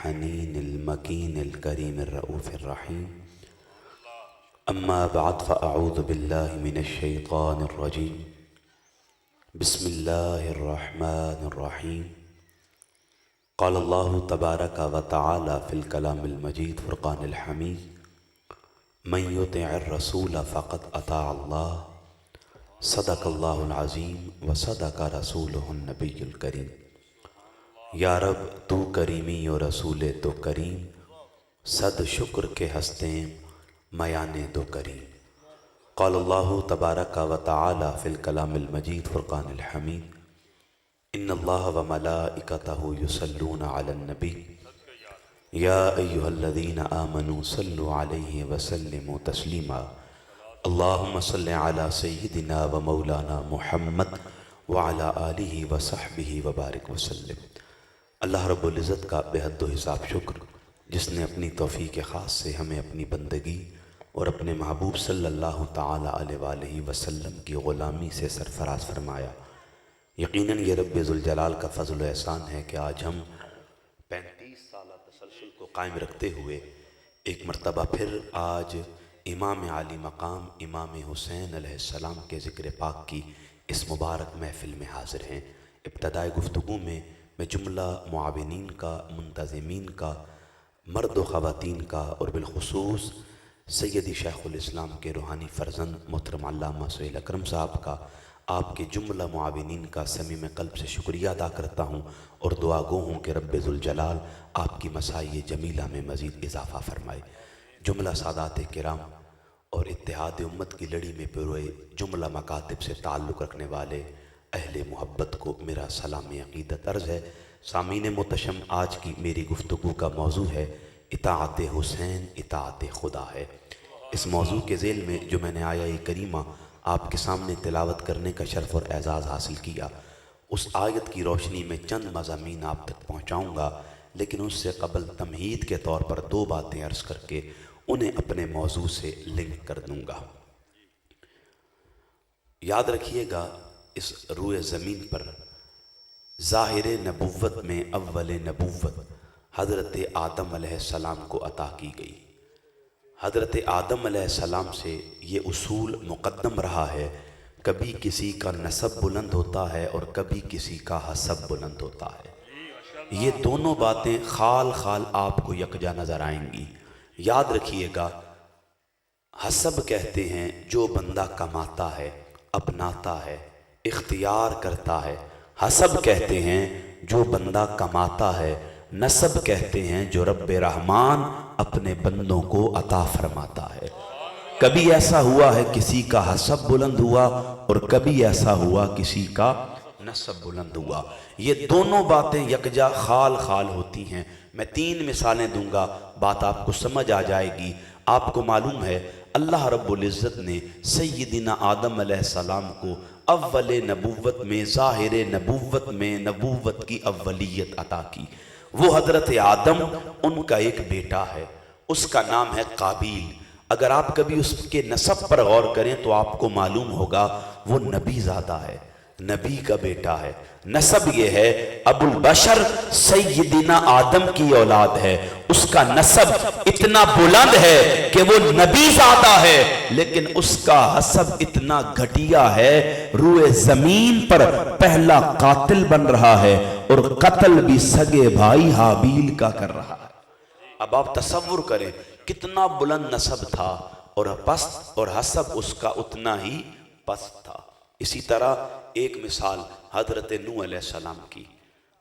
الحنين المكين الكريم الرؤوف الرحيم. أما بعد فأعوذ بالله من الشيطان الرجيم. بسم الله الرحمن الرحيم. قال الله تبارك وتعالى في الكلام المجيد فرقان الحميد: من يطع الرسول فقد أطاع الله صدق الله العظيم وصدق رسوله النبي الكريم. یا رب تو کریمی و رسول تو کریم، صد شکر کے ہستیں میانے تو کریم. قال اللہ تبارک و تعالی فی الکلام المجید فرقان الحمید: ان اللہ و ملائکتہ یصلون علی النبی یا ایہا الذین آمنوا صلوا علیہ وسلموا تسلیما. اللہم صل علی سیدنا و مولانا محمد وعلی آلہ وصحبہ وبارک وسلم. اللہ رب العزت کا بے حد و حساب شکر جس نے اپنی توفیق خاص سے ہمیں اپنی بندگی اور اپنے محبوب صلی اللہ تعالی علیہ وآلہ وسلم کی غلامی سے سرفراز فرمایا. یقیناً یہ رب ذوالجلال کا فضل و احسان ہے کہ آج ہم 35 سالہ تسلسل کو قائم رکھتے ہوئے ایک مرتبہ پھر آج امام عالی مقام امام حسین علیہ السلام کے ذکر پاک کی اس مبارک محفل میں حاضر ہیں. ابتدائی گفتگو میں جملہ معاونین کا، منتظمین کا، مرد و خواتین کا اور بالخصوص سیدی شیخ الاسلام کے روحانی فرزند محترم علامہ سہیل اکرم صاحب کا، آپ کے جملہ معاونین کا صمیم قلب سے شکریہ ادا کرتا ہوں اور دعا گو ہوں کہ رب ذوالجلال آپ کی مساعی جمیلہ میں مزید اضافہ فرمائے. جملہ سادات کرام اور اتحاد امت کی لڑی میں پروئے جملہ مکاتب سے تعلق رکھنے والے اہل محبت کو میرا سلام عقیدت عرض ہے. سامعین محتشم، آج کی میری گفتگو کا موضوع ہے اطاعت حسین اطاعت خدا ہے. اس موضوع کے ذیل میں جو میں نے آیہ کریمہ آپ کے سامنے تلاوت کرنے کا شرف اور اعزاز حاصل کیا، اس آیت کی روشنی میں چند مضامین آپ تک پہنچاؤں گا، لیکن اس سے قبل تمہید کے طور پر 2 باتیں عرض کر کے انہیں اپنے موضوع سے لنک کر دوں گا. یاد رکھیے گا، اس روئے زمین پر ظاہر نبوت میں اول نبوت حضرت آدم علیہ السلام کو عطا کی گئی. حضرت آدم علیہ السلام سے یہ اصول مقدم رہا ہے، کبھی کسی کا نسب بلند ہوتا ہے اور کبھی کسی کا حسب بلند ہوتا ہے. یہ دونوں باتیں خال خال آپ کو یکجا نظر آئیں گی. یاد رکھیے گا، حسب کہتے ہیں جو بندہ کماتا ہے، اپناتا ہے، اختیار کرتا ہے. حسب کہتے ہیں جو بندہ کماتا ہے. نسب کہتے ہیں جو رب رحمان اپنے بندوں کو عطا فرماتا ہے. کبھی ایسا ہوا ہے کسی کا حسب بلند ہوا اور کبھی ایسا ہوا کسی کا نسب بلند ہوا. یہ دونوں باتیں یکجا خال خال ہوتی ہیں. میں 3 مثالیں دوں گا، بات آپ کو سمجھ آ جائے گی. آپ کو معلوم ہے اللہ رب العزت نے سیدنا آدم علیہ السلام کو اول نبوت میں، ظاہر نبوت میں نبوت کی اولیت عطا کی. وہ حضرت آدم، ان کا ایک بیٹا ہے، اس کا نام ہے قابیل. اگر آپ کبھی اس کے نسب پر غور کریں تو آپ کو معلوم ہوگا وہ نبی زادہ ہے، نبی کا بیٹا ہے. نسب یہ ہے ابو البشر سیدنا آدم کی اولاد ہے. اس کا نسب اتنا بلند ہے کہ وہ نبی زادہ ہے، لیکن اس کا حسب اتنا گھٹیا ہے، روئے زمین پر پہلا قاتل بن رہا ہے اور قتل بھی سگے بھائی حابیل کا کر رہا ہے. اب آپ تصور کریں کتنا بلند نسب تھا اور پست، اور حسب اس کا اتنا ہی پست تھا. اسی طرح ایک مثال حضرت نوح علیہ السلام کی.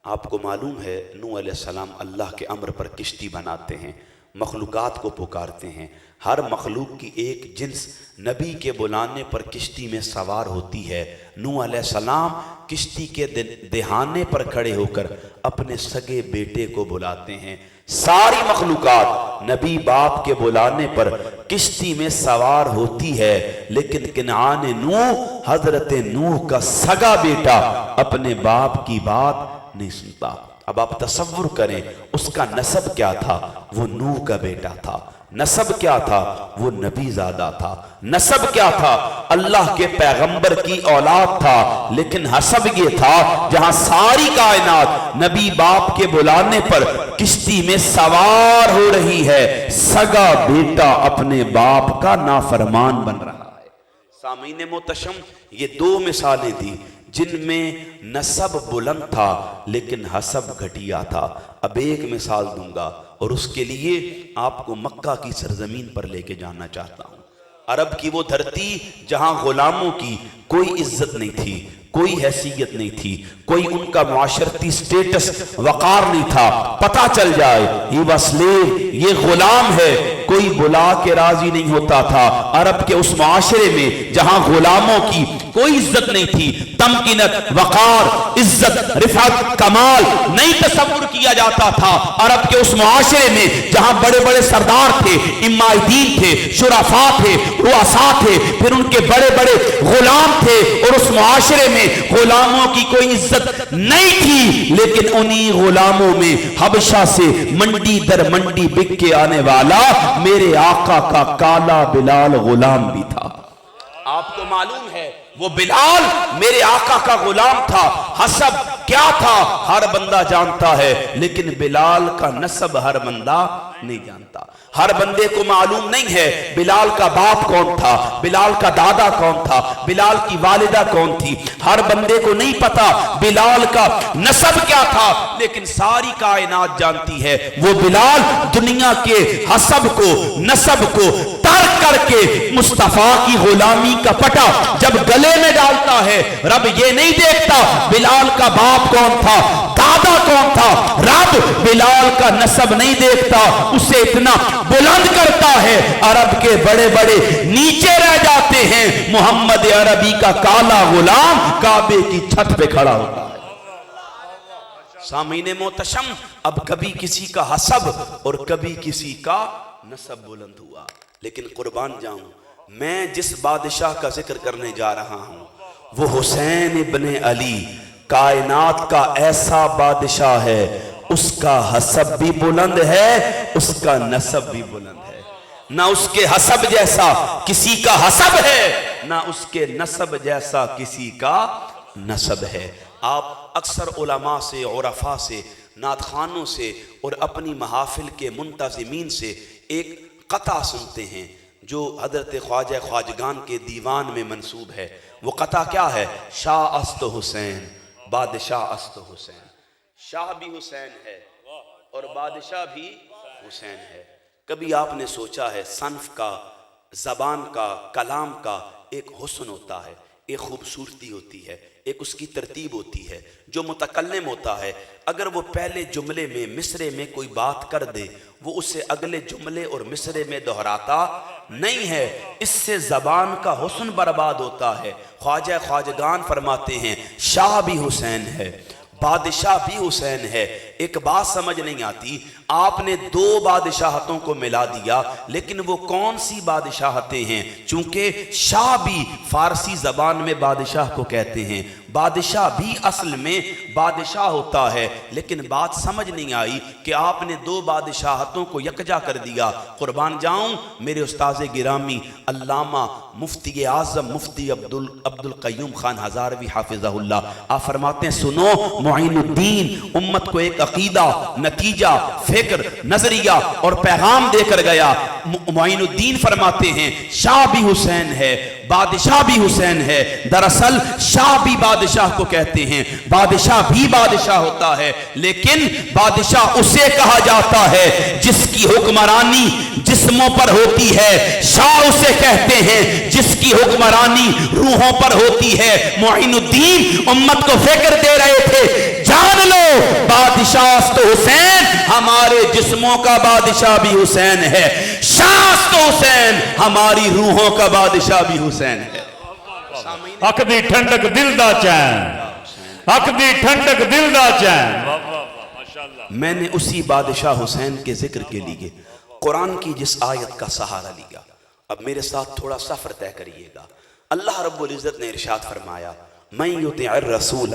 آپ کو معلوم ہے نوح علیہ السلام اللہ کے امر پر کشتی بناتے ہیں، مخلوقات کو پکارتے ہیں. ہر مخلوق کی ایک جنس نبی کے بلانے پر کشتی میں سوار ہوتی ہے. نوح علیہ السلام کشتی کے دہانے پر کھڑے ہو کر اپنے سگے بیٹے کو بلاتے ہیں. ساری مخلوقات نبی باپ کے بلانے پر کشتی میں سوار ہوتی ہے، لیکن کنعان نوح، حضرت نوح کا سگا بیٹا، اپنے باپ کی بات نہیں سنتا. اب آپ تصور کریں اس کا نسب کیا تھا. وہ نوح کا بیٹا تھا. نسب کیا تھا؟ وہ نبی زادہ تھا. نسب کیا تھا؟ اللہ کے پیغمبر کی اولاد تھا. لیکن حسب یہ تھا جہاں ساری کائنات نبی باپ کے بلانے پر کشتی میں سوار ہو رہی ہے، سگا بیٹا اپنے باپ کا نافرمان بن رہا ہے. سامعین محتشم، یہ دو مثالیں دی جن میں نسب بلند تھا لیکن حسب گھٹیا تھا. اب ایک مثال دوں گا اور اس کے لیے آپ کو مکہ کی سرزمین پر لے کے جانا چاہتا ہوں. عرب کی وہ دھرتی جہاں غلاموں کی کوئی عزت نہیں تھی، کوئی حیثیت نہیں تھی، کوئی ان کا معاشرتی سٹیٹس وقار نہیں تھا. پتہ چل جائے ہی واز سلیو، یہ غلام ہے، کوئی بلا کے راضی نہیں ہوتا تھا. عرب کے اس معاشرے میں جہاں غلاموں کی کوئی عزت نہیں تھی، تمکینت، وقار، عزت، رفعت، کمال نہیں تصور کیا جاتا تھا. عرب کے اس معاشرے میں جہاں بڑے بڑے سردار تھے، امام دین تھے، شرفاء تھے، رؤساء تھے، پھر ان کے بڑے بڑے غلام تھے، اور اس معاشرے میں غلاموں کی کوئی عزت نہیں تھی. لیکن انہی غلاموں میں حبشہ سے منڈی در منڈی بک کے آنے والا میرے آقا کا کالا بلال غلام بھی تھا. آپ کو معلوم ہے وہ بلال میرے آقا کا غلام تھا. حسب کیا تھا ہر بندہ جانتا ہے، لیکن بلال کا نسب ہر بندہ نہیں جانتا. ہر بندے کو معلوم نہیں ہے بلال کا باپ کون تھا، بلال کا دادا کون تھا، بلال کی والدہ کون تھی. ہر بندے کو نہیں پتا بلال کا نسب کیا تھا، لیکن ساری کائنات جانتی ہے وہ بلال دنیا کے حسب کو، نسب کو ترک کر کے مصطفیٰ کی غلامی کا پٹا جب گلے میں ڈالتا ہے. رب یہ نہیں دیکھتا بلال کا باپ کون تھا، دادا کون تھا. رب بلال کا نسب نہیں دیکھتا، اسے اتنا بلند کرتا ہے عرب کے بڑے بڑے نیچے رہ جاتے ہیں. محمد عربی کا کالا غلام کعبے کی چھت پہ کھڑا ہوتا ہے. سامعین محتشم، اب کبھی کسی کا حسب اور کبھی کسی کا نسب بلند ہوا. لیکن قربان جاؤں، میں جس بادشاہ کا ذکر کرنے جا رہا ہوں وہ حسین ابن علی، کائنات کا ایسا بادشاہ ہے، اس کا حسب بھی بلند ہے، اس کا نسب بھی بلند ہے. نہ اس کے حسب جیسا کسی کا حسب ہے، نہ اس کے نسب جیسا کسی کا نسب ہے. آپ اکثر علماء سے، عرفاء سے، نعت خوانوں سے اور اپنی محافل کے منتظمین سے ایک قطع سنتے ہیں جو حضرت خواجہ خواجگان کے دیوان میں منسوب ہے. وہ قطع کیا ہے؟ شاہ است حسین، بادشاہ است حسین. شاہ بھی حسین ہے اور بادشاہ بھی حسین ہے. کبھی آپ نے سوچا ہے صنف کا، زبان کا، کلام کا ایک حسن ہوتا ہے، ایک خوبصورتی ہوتی ہے، ایک اس کی ترتیب ہوتی ہے. جو متکلم ہوتا ہے اگر وہ پہلے جملے میں مصرے میں کوئی بات کر دے وہ اسے اگلے جملے اور مصرے میں دہراتا نہیں ہے، اس سے زبان کا حسن برباد ہوتا ہے. خواجہ خواجگان فرماتے ہیں شاہ بھی حسین ہے، بادشاہ بھی حسین ہے. ایک بات سمجھ نہیں آتی، آپ نے دو بادشاہتوں کو ملا دیا، لیکن وہ کون سی بادشاہتیں ہیں؟ چونکہ شاہ بھی فارسی زبان میں بادشاہ کو کہتے ہیں، بادشاہ بھی اصل میں بادشاہ ہوتا ہے. لیکن بات سمجھ نہیں آئی کہ آپ نے دو بادشاہتوں کو یکجا کر دیا. قربان جاؤں میرے استاذ گرامی علامہ مفتی اعظم مفتی عبد القیوم خان ہزاروی حافظہ اللہ، آپ فرماتے ہیں سنو، معین الدین امت کو ایک عقیدہ، نتیجہ، فکر، نظریہ اور پیغام دے کر گیا. معین الدین فرماتے ہیں شاہ بھی حسین ہے، بادشاہ بھی حسین ہے. دراصل شاہ بھی بادشاہ کو کہتے ہیں، بادشاہ بھی بادشاہ ہوتا ہے، لیکن بادشاہ اسے کہا جاتا ہے جس کی حکمرانی جسموں پر ہوتی ہے. شاہ اسے کہتے ہیں جس کی حکمرانی روحوں پر ہوتی ہے. معین الدین امت کو فکر دے رہے تھے، جان لو بادشاہ تو حسین، ہمارے جسموں کا بادشاہ بھی حسین ہے. شاہ تو حسین، ہماری روحوں کا بادشاہ بھی حسین ہے. اک دی ٹھنڈک دل دا چین، اک دی ٹھنڈک دل دا چین. میں نے اسی بادشاہ حسین کے ذکر کے لیے قرآن کی جس آیت کا سہارا لیا. اب میرے ساتھ تھوڑا سفر طے کریے گا. اللہ رب العزت نے ارشاد فرمایا من یطع الرسول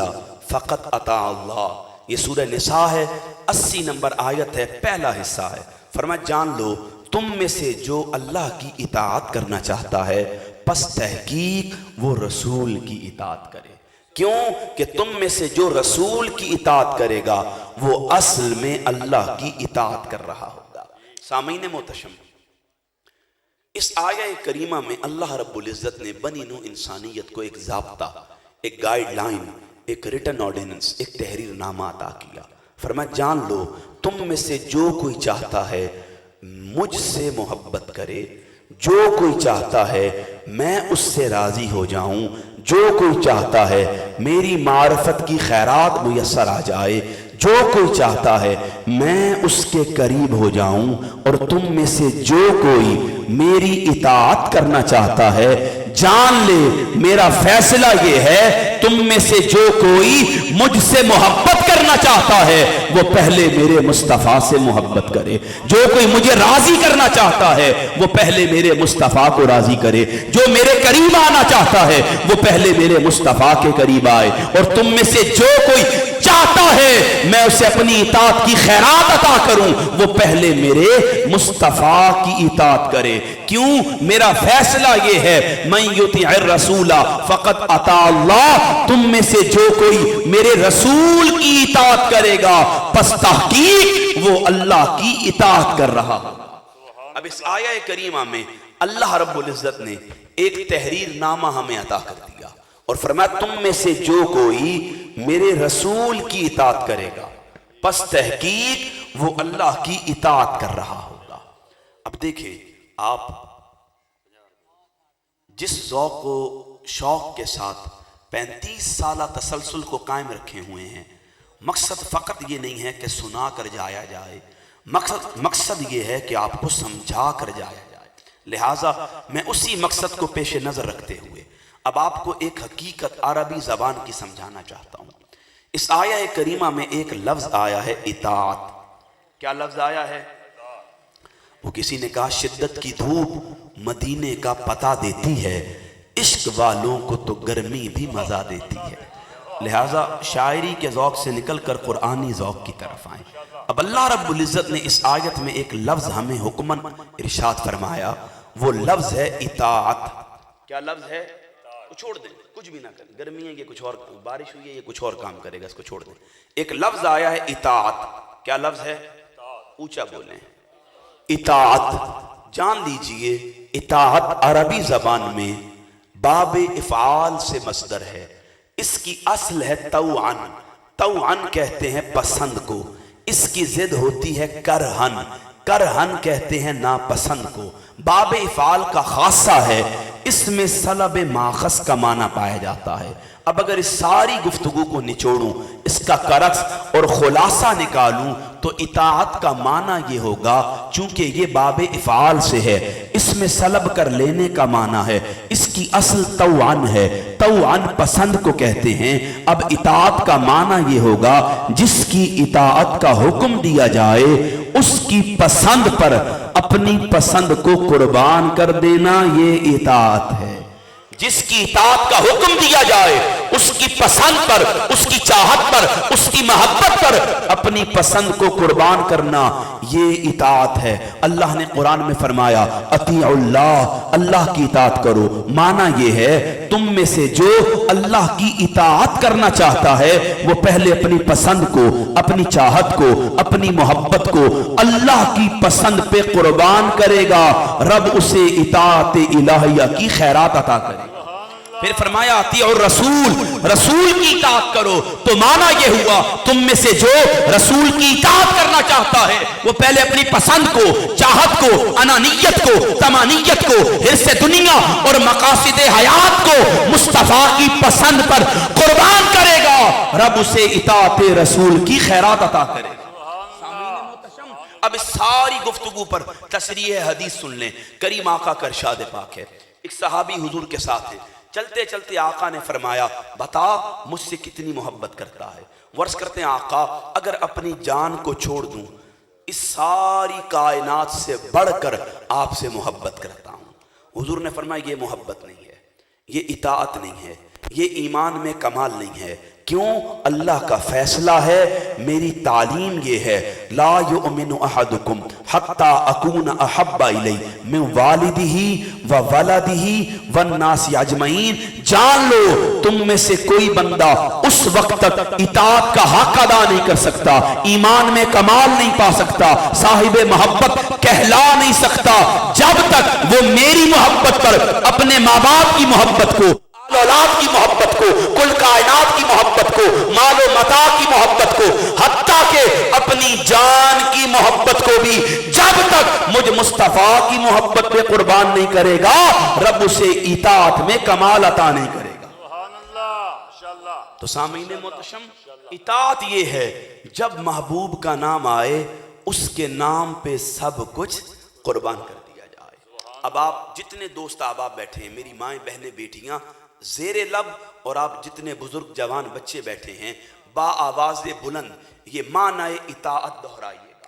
فقط اطاع اللہ. یہ سورہ نساء ہے، 80 نمبر آیت ہے، پہلا حصہ ہے. فرمایا جان لو تم میں سے جو اللہ کی اطاعت کرنا چاہتا ہے پس تحقیق وہ رسول کی اطاعت کرے۔ کیوں کہ تم میں سے جو رسول کی اطاعت کرے گا وہ اصل میں اللہ کی اطاعت کر رہا ہوگا۔ سامعین محتشم، اس آیہ کریمہ میں اللہ رب العزت نے بنی نوع انسانیت کو ایک ضابطہ، ایک گائیڈ لائن، ایک ریٹن آرڈیننس، ایک تحریر نامہ عطا کیا۔ فرمایا جان لو تم میں سے جو کوئی چاہتا ہے مجھ سے محبت کرے، جو کوئی چاہتا ہے میں اس سے راضی ہو جاؤں، جو کوئی چاہتا ہے میری معرفت کی خیرات میسر آ جائے، جو کوئی چاہتا ہے میں اس کے قریب ہو جاؤں، اور تم میں سے جو کوئی میری اطاعت کرنا چاہتا ہے جان لے میرا فیصلہ یہ ہے، تم میں سے جو کوئی مجھ سے محبت کرنا چاہتا ہے وہ پہلے میرے مصطفیٰ سے محبت کرے، جو کوئی مجھے راضی کرنا چاہتا ہے وہ پہلے میرے مصطفیٰ کو راضی کرے، جو میرے قریب آنا چاہتا ہے وہ پہلے میرے مصطفیٰ کے قریب آئے، اور تم میں سے جو کوئی چاہتا ہے میں اسے اپنی اطاعت کی خیرات عطا کروں وہ پہلے میرے مصطفیٰ کی اطاعت کرے۔ کیوں؟ میرا فیصلہ یہ ہے من یطیع الرسول فقط اطاع اللہ، تم میں سے جو کوئی میرے رسول کی اطاعت کرے گا پس تحقیق وہ اللہ کی اطاعت کر رہا ہوگا۔ اب اس آیہ کریمہ میں اللہ رب العزت نے ایک تحریر نامہ ہمیں عطا کر دیا اور فرمایا تم میں سے جو کوئی میرے رسول کی اطاعت کرے گا پس تحقیق وہ اللہ کی اطاعت کر رہا ہوگا۔ اب دیکھیں آپ جس ذوق و شوق کے ساتھ 35 سالہ تسلسل کو قائم رکھے ہوئے ہیں، مقصد فقط یہ نہیں ہے کہ سنا کر جایا جائے، مقصد یہ ہے کہ آپ کو سمجھا کر جایا جائے۔ لہٰذا میں اسی مقصد کو پیش نظر رکھتے ہوئے اب آپ کو ایک حقیقت عربی زبان کی سمجھانا چاہتا ہوں۔ اس آیہ کریمہ میں ایک لفظ آیا ہے اطاعت۔ کیا لفظ آیا ہے؟ وہ کسی نے کہا شدت کی دھوپ مدینے کا پتہ دیتی ہے، عشق والوں کو تو گرمی بھی مزہ دیتی ہے۔ لہٰذا شاعری کے ذوق سے نکل کر قرآنی ذوق کی طرف آئیں۔ اب اللہ رب العزت نے اس آیت میں ایک لفظ ہمیں حکماً ارشاد فرمایا، وہ لفظ ہے اطاعت۔ کیا لفظ ہے؟ چھوڑ دیں، کچھ بھی نہ کریں، گرمی ہے یہ کچھ اور، بارش ہوئی ہے یہ کچھ اور کام کرے گا، اس کو چھوڑ دیں۔ ایک لفظ آیا ہے اطاعت۔ کیا لفظ ہے؟ اونچا بولیں، اطاعت۔ جان لیجئے اطاعت عربی زبان میں باب افعال سے مصدر ہے، اس کی اصل ہے طوعن۔ طوعن کہتے ہیں پسند کو، اس کی ضد ہوتی ہے کرہن، کرہن کہتے ہیں ناپسند کو۔ باب افعال کا خاصہ ہے، اس میں سلب ماخذ کا معنی پایا جاتا ہے۔ اب اگر اس ساری گفتگو کو نچوڑوں، اس کا کرکس اور خلاصہ نکالوں تو اطاعت کا معنی یہ ہوگا، چونکہ یہ باب افعال سے ہے، اس میں سلب کر لینے کا معنی ہے، اس کی اصل طوعن ہے، طوعن پسند کو کہتے ہیں۔ اب اطاعت کا معنی یہ ہوگا جس کی اطاعت کا حکم دیا جائے اس کی پسند پر اپنی پسند کو قربان کر دینا، یہ اطاعت ہے۔ جس کی اطاعت کا حکم دیا جائے اس کی پسند پر، اس کی چاہت پر، اس کی محبت پر اپنی پسند کو قربان کرنا، یہ اطاعت ہے۔ اللہ نے قرآن میں فرمایا اطیعوا اللہ، اللہ کی اطاعت کرو۔ معنی یہ ہے تم میں سے جو اللہ کی اطاعت کرنا چاہتا ہے وہ پہلے اپنی پسند کو، اپنی چاہت کو، اپنی محبت کو اللہ کی پسند پہ قربان کرے گا، رب اسے اطاعت الہیہ کی خیرات عطا کرے۔ پھر فرمایا اطیعوا الرسول، رسول کی اطاعت کرو، تو معنی یہ ہوا تم میں سے جو رسول کی اطاعت کرنا چاہتا ہے وہ پہلے اپنی پسند کو، چاہت کو، انانیت کو، تمانیت کو، حرص دنیا اور مقاصد حیات کو مصطفیٰ کی پسند پر قربان کرے گا، رب اسے اطاعت رسول کی خیرات عطا کرے گا۔ اب اس ساری گفتگو پر تشریح حدیث سن لیں۔ کریم آقا کا ارشاد پاک ہے، ایک صحابی حضور کے ساتھ ہے، چلتے چلتے آقا نے فرمایا بتا مجھ سے کتنی محبت کرتا ہے؟ ورث کرتے ہیں آقا اگر اپنی جان کو چھوڑ دوں اس ساری کائنات سے بڑھ کر آپ سے محبت کرتا ہوں۔ حضور نے فرمایا یہ محبت نہیں ہے، یہ اطاعت نہیں ہے، یہ ایمان میں کمال نہیں ہے، کیوں؟ اللہ کا فیصلہ ہے، میری تعلیم یہ ہے، لا یؤمن احدکم حتی اکون احب الی من والدہ و ولدہ والناس اجمعین۔ جان لو تم میں سے کوئی بندہ اس وقت تک اطاعت کا حق ادا نہیں کر سکتا، ایمان میں کمال نہیں پا سکتا، صاحب محبت کہلا نہیں سکتا، جب تک وہ میری محبت پر، اپنے ماں باپ کی محبت کو، اولاد کی محبت کو، کل کائنات کی محبت کو، مال و متاع کی محبت کو، حتیٰ کہ اپنی جان کی محبت کو بھی جب تک مجھ مصطفیٰ کی محبت پہ قربان نہیں کرے گا، رب اسے اطاعت میں کمال عطا نہیں کرے گا۔ تو سامعین محتشم، اطاعت یہ ہے جب محبوب کا نام آئے اس کے نام پہ سب کچھ قربان کر دیا جائے۔ اب آپ جتنے دوست احباب بیٹھے ہیں، میری مائیں بہنیں بیٹیاں زیر لب، اور آپ جتنے بزرگ جوان بچے بیٹھے ہیں، با آواز بلند یہ معنی اطاعت دہرائیے گا،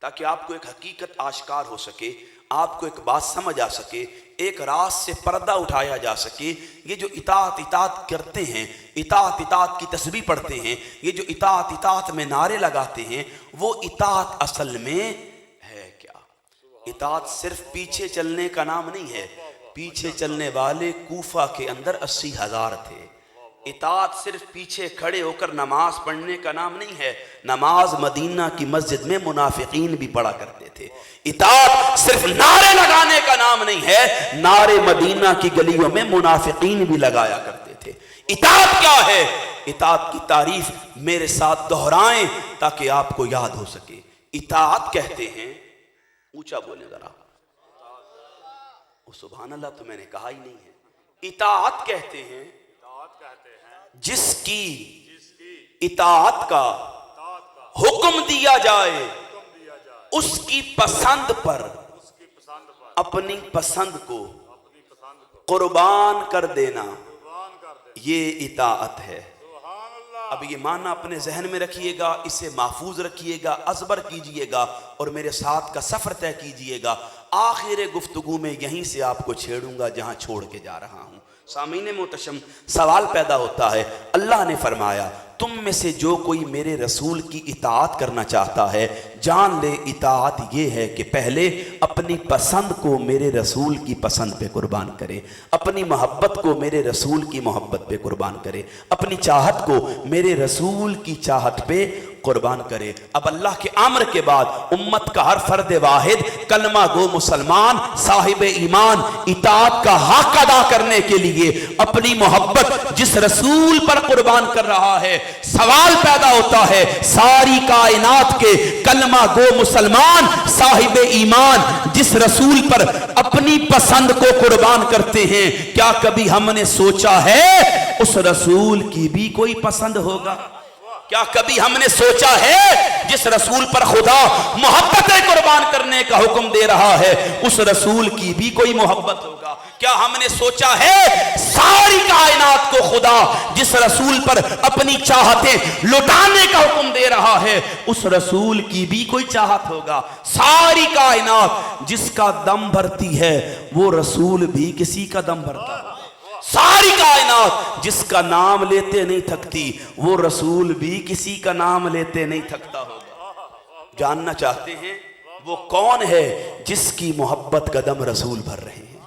تاکہ آپ کو ایک حقیقت آشکار ہو سکے، آپ کو ایک بات سمجھ آ سکے، ایک راز سے پردہ اٹھایا جا سکے۔ یہ جو اطاعت کرتے ہیں، اطاعت کی تسبیح پڑھتے ہیں، یہ جو اطاعت میں نعرے لگاتے ہیں، وہ اطاعت اصل میں ہے کیا؟ اطاعت صرف پیچھے چلنے کا نام نہیں ہے۔ پیچھے چلنے والے کوفہ کے اندر 80,000 تھے۔ اطاعت صرف پیچھے کھڑے ہو کر نماز پڑھنے کا نام نہیں ہے۔ نماز مدینہ کی مسجد میں منافقین بھی پڑھا کرتے تھے۔ اطاعت صرف نعرے لگانے کا نام نہیں ہے، نعرے مدینہ کی گلیوں میں منافقین بھی لگایا کرتے تھے۔ اطاعت کیا ہے؟ اطاعت کی تعریف میرے ساتھ دہرائیں تاکہ آپ کو یاد ہو سکے۔ اطاعت کہتے ہیں، اونچا بولیں ذرا، سبحان اللہ تو میں نے کہا ہی نہیں ہے۔ اطاعت کہتے ہیں جس کی اطاعت کا حکم دیا جائے، اس کی پسند پر اپنی پسند کو قربان کر دینا، یہ اطاعت ہے۔ اب یہ معنی اپنے ذہن میں رکھیے گا، اسے محفوظ رکھیے گا، ازبر کیجئے گا اور میرے ساتھ کا سفر طے کیجئے گا۔ آخر گفتگو میں یہیں سے آپ کو چھیڑوں گا جہاں چھوڑ کے جا رہا ہوں۔ سامعین محتشم، سوال پیدا ہوتا ہے، اللہ نے فرمایا تم میں سے جو کوئی میرے رسول کی اطاعت کرنا چاہتا ہے، جان لے اطاعت یہ ہے کہ پہلے اپنی پسند کو میرے رسول کی پسند پہ قربان کرے، اپنی محبت کو میرے رسول کی محبت پہ قربان کرے، اپنی چاہت کو میرے رسول کی چاہت پہ قربان کرے۔ اب اللہ کے امر کے بعد امت کا ہر فرد واحد کلمہ گو مسلمان صاحب ایمان اطاعت کا حق ادا کرنے کے لیے اپنی محبت جس رسول پر قربان کر رہا ہے۔ سوال پیدا ہوتا ہے، ساری کائنات کے کلمہ گو مسلمان صاحب ایمان جس رسول پر اپنی پسند کو قربان کرتے ہیں، کیا کبھی ہم نے سوچا ہے اس رسول کی بھی کوئی پسند ہوگا؟ کیا کبھی ہم نے سوچا ہے جس رسول پر خدا محبتیں قربان کرنے کا حکم دے رہا ہے اس رسول کی بھی کوئی محبت ہوگا؟ کیا ہم نے سوچا ہے ساری کائنات کو خدا جس رسول پر اپنی چاہتیں لٹانے کا حکم دے رہا ہے اس رسول کی بھی کوئی چاہت ہوگا؟ ساری کائنات جس کا دم بھرتی ہے وہ رسول بھی کسی کا دم بھرتا ہے۔ ساری کائنات جس کا نام لیتے نہیں تھکتی وہ رسول بھی کسی کا نام لیتے نہیں تھکتا ہوگا۔ جاننا چاہتے ہیں وہ کون ہے جس کی محبت کا دم رسول بھر رہے ہیں؟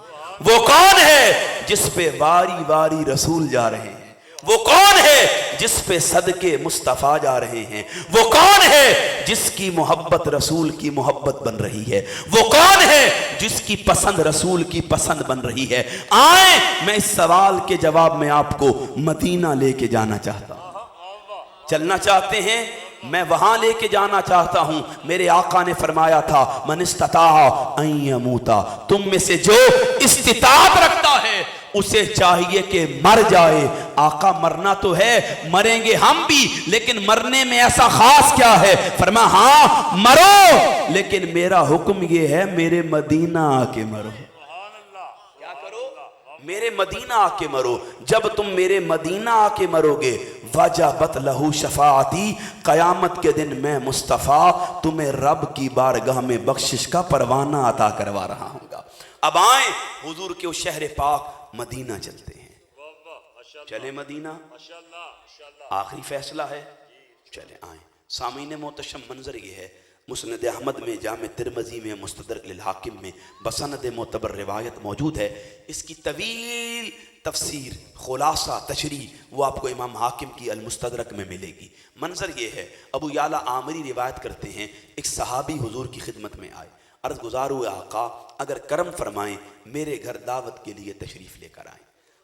وہ کون ہے جس پہ واری واری رسول جا رہے ہیں؟ وہ کون ہے جس پہ صدقے مصطفیٰ جا رہے ہیں؟ وہ کون ہے جس کی محبت رسول کی محبت بن رہی ہے؟ وہ کون ہے جس کی پسند رسول کی پسند بن رہی ہے؟ آئیں میں اس سوال کے جواب میں آپ کو مدینہ لے کے جانا چاہتا ہوں۔ چلنا چاہتے ہیں؟ میں وہاں لے کے جانا چاہتا ہوں۔ میرے آقا نے فرمایا تھا من استطاع ان یموتا، تم میں سے جو استطاعت رکھتا ہے اسے چاہیے کہ مر جائے۔ آقا مرنا تو ہے، مریں گے ہم بھی، لیکن مرنے میں ایسا خاص کیا ہے؟ فرمایا ہاں مرو، لیکن میرا حکم یہ ہے میرے مدینہ آ کے مرو۔ کیا کرو؟ میرے مدینہ آ کے مرو۔ جب تم میرے مدینہ آ کے مرو گے وجبت لہو شفاعتی، قیامت کے دن میں مصطفیٰ تمہیں رب کی بارگاہ میں بخشش کا پروانہ عطا کروا رہا ہوں گا۔ اب آئیں حضور کے اس شہر پاک مدینہ چلتے ہیں۔ چلے مدینہ۔ آخری فیصلہ ہے. چلے آئیں. سامعین محتشم منظر یہ ہے، مسند احمد میں، جامع ترمذی میں، مستدرک للحاکم میں بسند معتبر روایت موجود ہے. اس کی طویل تفسیر، خلاصہ، تشریح وہ آپ کو امام حاکم کی المستدرک میں ملے گی. منظر یہ ہے، ابو یعلا عامری روایت کرتے ہیں، ایک صحابی حضور کی خدمت میں آئے، عرض گزار ہوئے آقا اگر کرم فرمائیں میرے گھر دعوت کے لیے تشریف لے کر آئیں.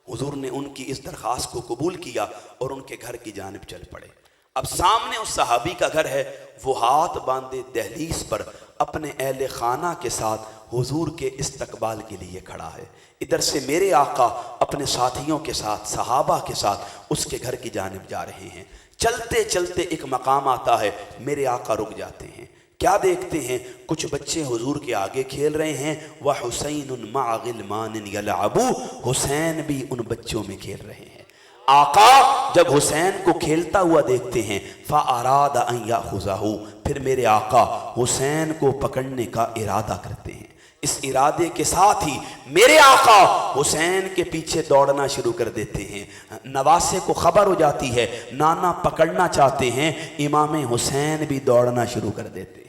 حضور نے ان کی اس درخواست کو قبول کیا اور ان کے گھر کی جانب چل پڑے. اب سامنے اس صحابی کا گھر ہے، وہ ہاتھ باندھے دہلیز پر اپنے اہل خانہ کے ساتھ حضور کے استقبال کے لیے کھڑا ہے. ادھر سے میرے آقا اپنے ساتھیوں کے ساتھ، صحابہ کے ساتھ اس کے گھر کی جانب جا رہے ہیں. چلتے چلتے ایک مقام آتا ہے، میرے آقا رک جاتے ہیں. کیا دیکھتے ہیں؟ کچھ بچے حضور کے آگے کھیل رہے ہیں. وَحُسَيْنٌ مَعَ غِلْمَانٍ يَلْعَبُ، حسین بھی ان بچوں میں کھیل رہے ہیں. آقا جب حسین کو کھیلتا ہوا دیکھتے ہیں فَأَرَادَ أَن يَأْخُذَهُ، پھر میرے آقا حسین کو پکڑنے کا ارادہ کرتے ہیں. اس ارادے کے ساتھ ہی میرے آقا حسین کے پیچھے دوڑنا شروع کر دیتے ہیں. نواسے کو خبر ہو جاتی ہے، نانا پکڑنا چاہتے ہیں، امام حسین بھی دوڑنا شروع کر دیتے ہیں.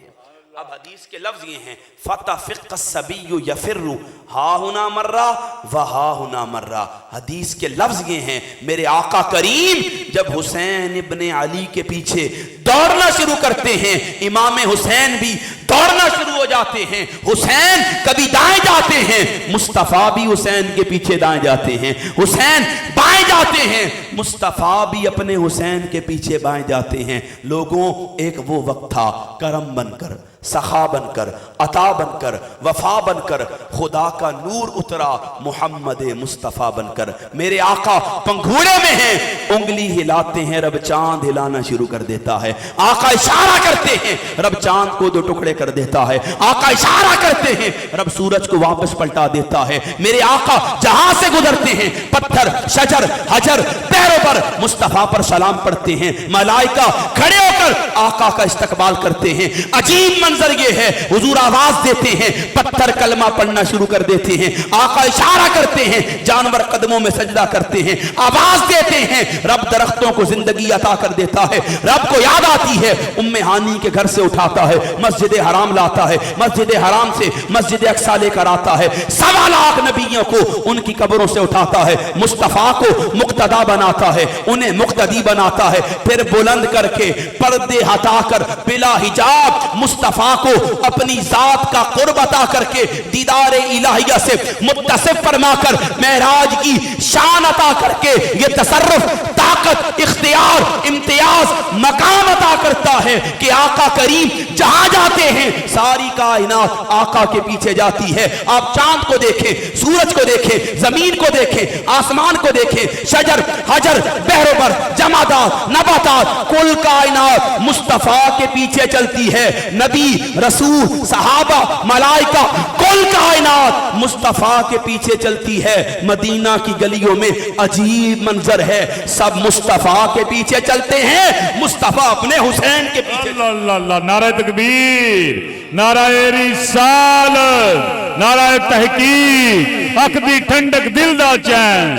اب حدیث کے لفظ یہ ہیں فَتَفِقَّ الصَّبِيُّ يَفِرُّ ہا ہنا مرہ وہا ہنا مرہ. حدیث کے لفظ یہ ہیں، میرے آقا کریم جب حسین ابن علی کے پیچھے دوڑنا شروع کرتے ہیں، امام حسین بھی دوڑنا شروع ہو جاتے ہیں. حسین کبھی دائیں جاتے ہیں، مصطفیٰ بھی حسین کے پیچھے دائیں جاتے ہیں. حسین بائیں جاتے ہیں، مصطفیٰ بھی اپنے حسین کے پیچھے بائیں جاتے ہیں. لوگوں ایک وہ وقت تھا، کرم بن کر، سخا بن کر، عطا بن کر، وفا بن کر خدا کا نور اترا محمد مصطفیٰ بن کر. میرے آقا پنگھوڑے میں ہیں، انگلی ہلاتے ہیں، رب چاند ہلانا شروع کر دیتا ہے. آقا اشارہ کرتے ہیں، رب چاند کو دو ٹکڑے کر دیتا ہے. آقا اشارہ کرتے ہیں، رب سورج کو واپس پلٹا دیتا ہے. میرے آقا جہاں سے گزرتے ہیں، پتھر، شجر، حجر، پیروں پر مصطفیٰ پر سلام پڑھتے ہیں. ملائکہ کھڑے ہو کر آقا کا استقبال کرتے ہیں. عجیب منظر یہ ہے، حضور آواز دیتے ہیں، پتھر کلمہ پڑھنا شروع کر دیتے ہیں. آقا اشارہ کرتے ہیں، جانور قدموں میں سجدہ کرتے ہیں. آواز دیتے ہیں، رب درختوں کو زندگی عطا کر دیتا ہے. رب کو یاد آتی ہے، ام ہانی کے گھر سے اٹھاتا ہے، مسجد حرام لاتا ہے، مسجد حرام سے مسجد اقصی لے کر آتا ہے. 1.25 لاکھ نبیوں کو ان کی قبروں سے اٹھاتا ہے، مصطفیٰ کو مقتدا بناتا ہے، انہیں مقتدی بناتا ہے. پھر بلند کر کے پردے ہٹا کر بلا حجاب مصطفیٰ کو اپنی ذات کا قرب عطا کر کے دیدار الہیہ سے متصف فرما کر معراج کی شان عطا کر کے یہ تصرف، طاقت، اختیار، امتیاز، مقام عطا کرتا ہے کہ آقا کریم جہاں جاتے ہیں ساری کائنات آقا کے پیچھے جاتی ہے. آپ چاند کو دیکھیں، سورج کو دیکھیں، زمین کو دیکھیں، آسمان کو دیکھیں، شجر، حجر، بحر بر، جمادات، نباتات، کل کائنات مصطفیٰ کے پیچھے چلتی ہے. نبی، رسول، صحابہ، ملائکہ، کل کائنات مصطفیٰ کے پیچھے چلتی ہے. مدینہ کی گلیوں میں عجیب منظر ہے، سب مصطفیٰ کے پیچھے چلتے ہیں، مصطفیٰ اپنے حسین کے پیچھے. اللہ اللہ، نعرہ تکبیر، نعرہ رسالت، نعرہ تحقیق. اک دی ٹھنڈک دل دا چین،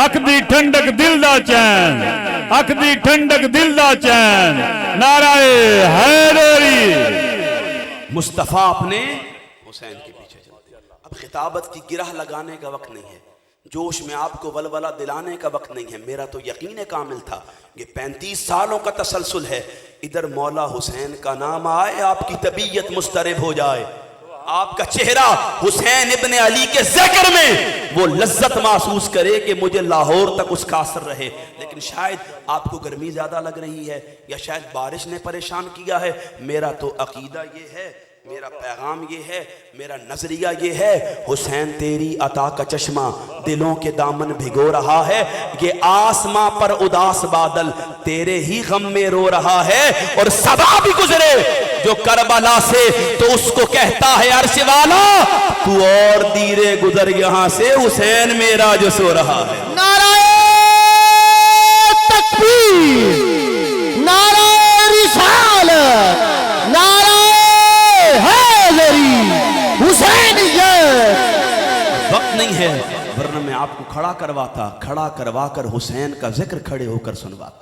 اک دی ٹھنڈک دل دا چین، اک دی ٹھنڈک دل دا چین. نعرہ حیدری. مصطفیٰ اپنے حسین کے پیچھے چلتے ہیں. اب خطابت کی گرہ لگانے کا وقت نہیں ہے، جوش میں آپ کو ولولہ دلانے کا وقت نہیں ہے. میرا تو یقین کامل تھا یہ 35 سالوں کا تسلسل ہے. ادھر مولا حسین کا نام آئے، آپ کی طبیعت مضطرب ہو جائے، آپ کا چہرہ حسین ابن علی کے ذکر میں وہ لذت محسوس کرے کہ مجھے لاہور تک اس کا اثر رہے. لیکن شاید آپ کو گرمی زیادہ لگ رہی ہے یا شاید بارش نے پریشان کیا ہے. میرا تو عقیدہ یہ ہے، میرا پیغام یہ ہے، میرا نظریہ یہ ہے، حسین تیری عطا کا چشمہ دلوں کے دامن بھگو رہا ہے. یہ آسماں پر اداس بادل تیرے ہی غم میں رو رہا ہے. اور صبا بھی گزرے جو کربلا سے تو اس کو کہتا ہے عرش والا، تو اور دیرے گزر یہاں سے حسین میرا جو سو رہا ہے. نعرہ تکبیر، نعرہ رسالت، نعرہ حیدری، حسینیت. وقت نہیں ہے ورنہ میں آپ کو کھڑا کروا کر حسین کا ذکر کھڑے ہو کر سنواتا.